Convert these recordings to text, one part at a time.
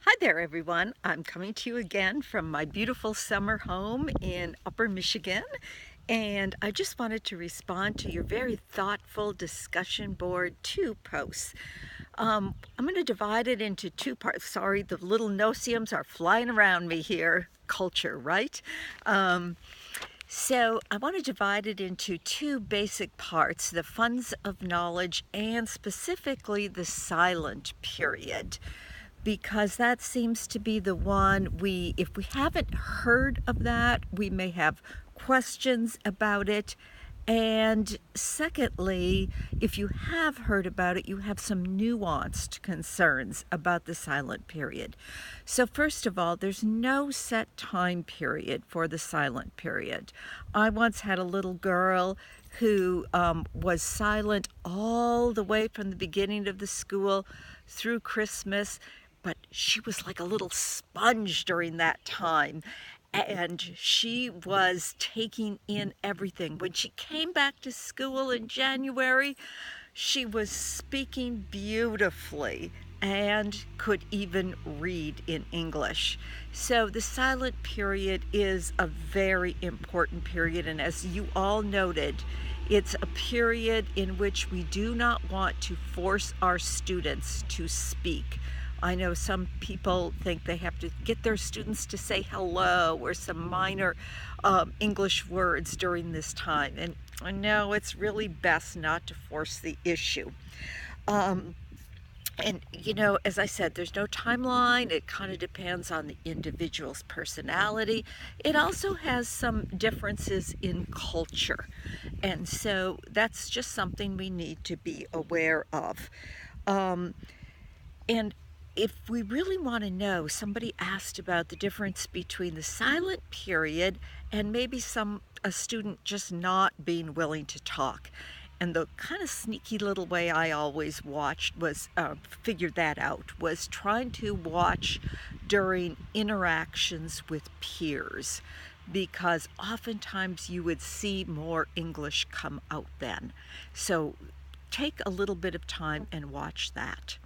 Hi there, everyone. I'm coming to you again from my beautiful summer home in Upper Michigan, and I just wanted to respond to your very thoughtful discussion board 2 posts. I'm going to divide it into 2 parts. Sorry, the little no-see-ums are flying around me here. Culture, right? So I want to divide it into 2 basic parts, the funds of knowledge and specifically the silent period, because that seems to be the one if we haven't heard of that, we may have questions about it. And secondly, if you have heard about it, you have some nuanced concerns about the silent period. So first of all, there's no set time period for the silent period. I once had a little girl who was silent all the way from the beginning of the school through Christmas, but she was like a little sponge during that time. And she was taking in everything. When she came back to school in January, she was speaking beautifully and could even read in English. So the silent period is a very important period, and as you all noted, it's a period in which we do not want to force our students to speak. I know some people think they have to get their students to say hello or some minor English words during this time. And I know it's really best not to force the issue. Um, as I said, there's no timeline. It kind of depends on the individual's personality. It also has some differences in culture. And so that's just something we need to be aware of. Um, and if we really want to know, somebody asked about the difference between the silent period and maybe a student just not being willing to talk. And the kind of sneaky little way I always watched was figured that out was trying to watch during interactions with peers, because oftentimes you would see more English come out then. So take a little bit of time and watch that.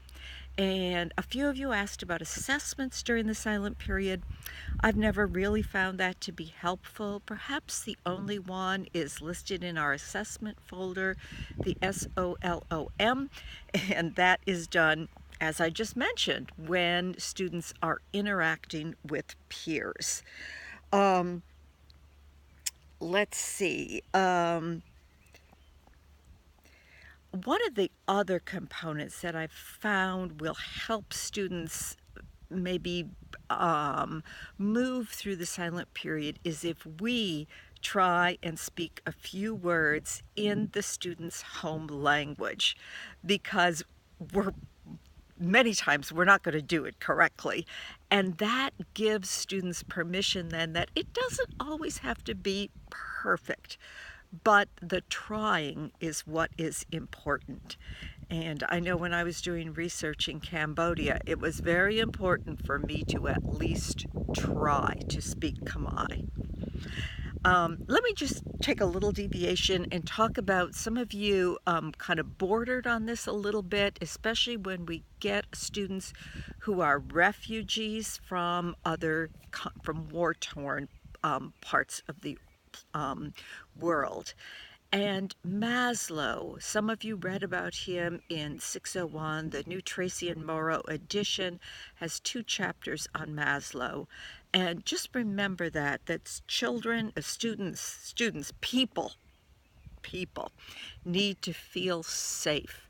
And a few of you asked about assessments during the silent period. I've never really found that to be helpful. Perhaps the only one is listed in our assessment folder, the SOLOM, and that is done, as I just mentioned, when students are interacting with peers. Let's see. One of the other components that I've found will help students maybe move through the silent period is if we try and speak a few words in the student's home language, because many times we're not going to do it correctly. And that gives students permission then that it doesn't always have to be perfect, but the trying is what is important. And I know when I was doing research in Cambodia, it was very important for me to at least try to speak Khmer. Let me just take a little deviation and talk about some of you kind of bordered on this a little bit, especially when we get students who are refugees from war-torn parts of the world. And Maslow, some of you read about him in 601. The new Tracy and Morrow edition has 2 chapters on Maslow. And just remember that children, people need to feel safe.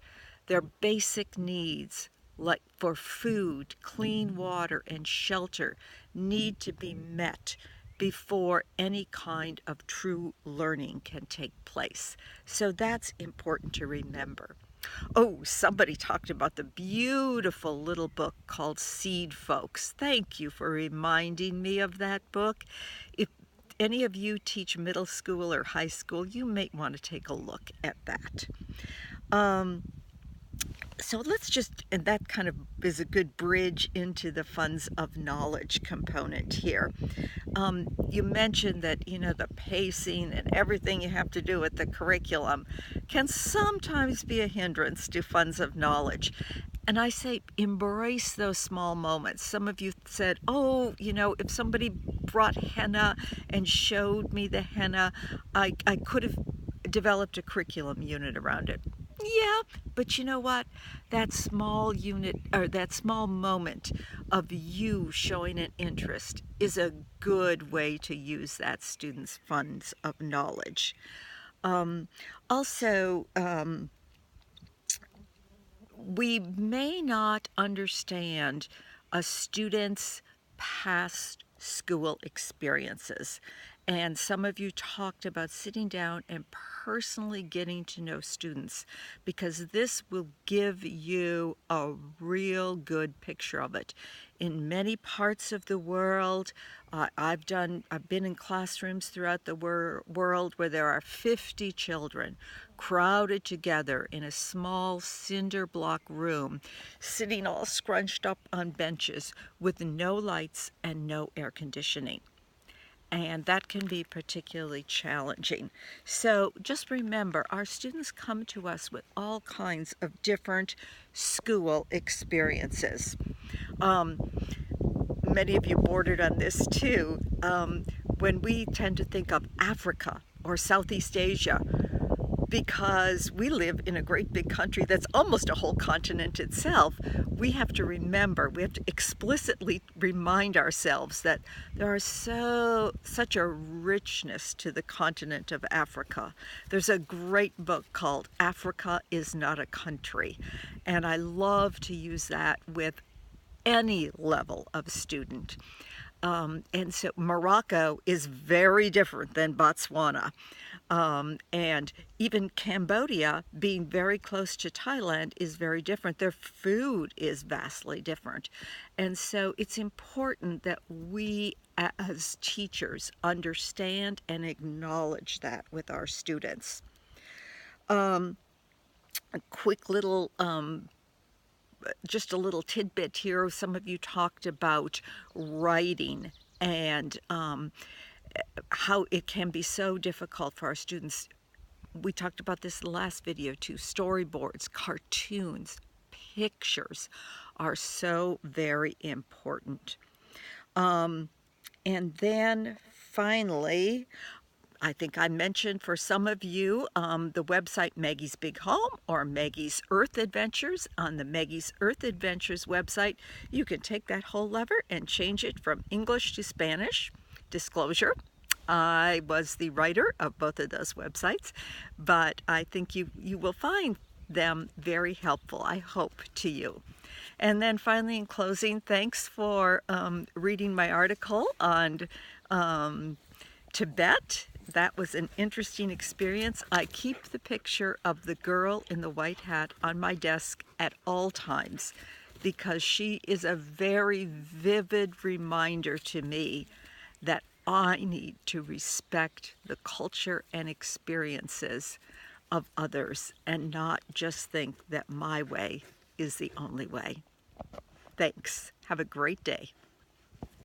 Their basic needs, like for food, clean water, and shelter, need to be met before any kind of true learning can take place. So that's important to remember. Oh, somebody talked about the beautiful little book called Seed Folks. Thank you for reminding me of that book. If any of you teach middle school or high school, you may want to take a look at that. So let's just, and that kind of is a good bridge into the funds of knowledge component here. You mentioned that, the pacing and everything you have to do with the curriculum can sometimes be a hindrance to funds of knowledge. And I say embrace those small moments. Some of you said, oh, if somebody brought henna and showed me the henna, I could have developed a curriculum unit around it. Yeah, but you know what? That small unit, or that small moment of you showing an interest, is a good way to use that student's funds of knowledge. Also, we may not understand a student's past school experiences. And some of you talked about sitting down and personally getting to know students, because this will give you a real good picture of it. In many parts of the world, I've been in classrooms throughout the world where there are 50 children crowded together in a small cinder block room, sitting all scrunched up on benches with no lights and no air conditioning. And that can be particularly challenging. So just remember, our students come to us with all kinds of different school experiences. Many of you bordered on this too. When we tend to think of Africa or Southeast Asia, because we live in a great big country that's almost a whole continent itself, we have to explicitly remind ourselves that there is such a richness to the continent of Africa. There's a great book called Africa is Not a Country, and I love to use that with any level of student. And so Morocco is very different than Botswana. And even Cambodia, being very close to Thailand, is very different. Their food is vastly different. And so it's important that we as teachers understand and acknowledge that with our students. A quick little just a little tidbit here. Some of you talked about writing and how it can be so difficult for our students. We talked about this in the last video too. Storyboards, cartoons, pictures are so very important. And then finally, I think I mentioned for some of you the website Maggie's Big Home or Maggie's Earth Adventures. On the Maggie's Earth Adventures website, you can take that whole lever and change it from English to Spanish. Disclosure, I was the writer of both of those websites, but I think you will find them very helpful, I hope, to you. And then finally, in closing, thanks for reading my article on Tibet. That was an interesting experience. I keep the picture of the girl in the white hat on my desk at all times because she is a very vivid reminder to me that I need to respect the culture and experiences of others and not just think that my way is the only way. Thanks. Have a great day.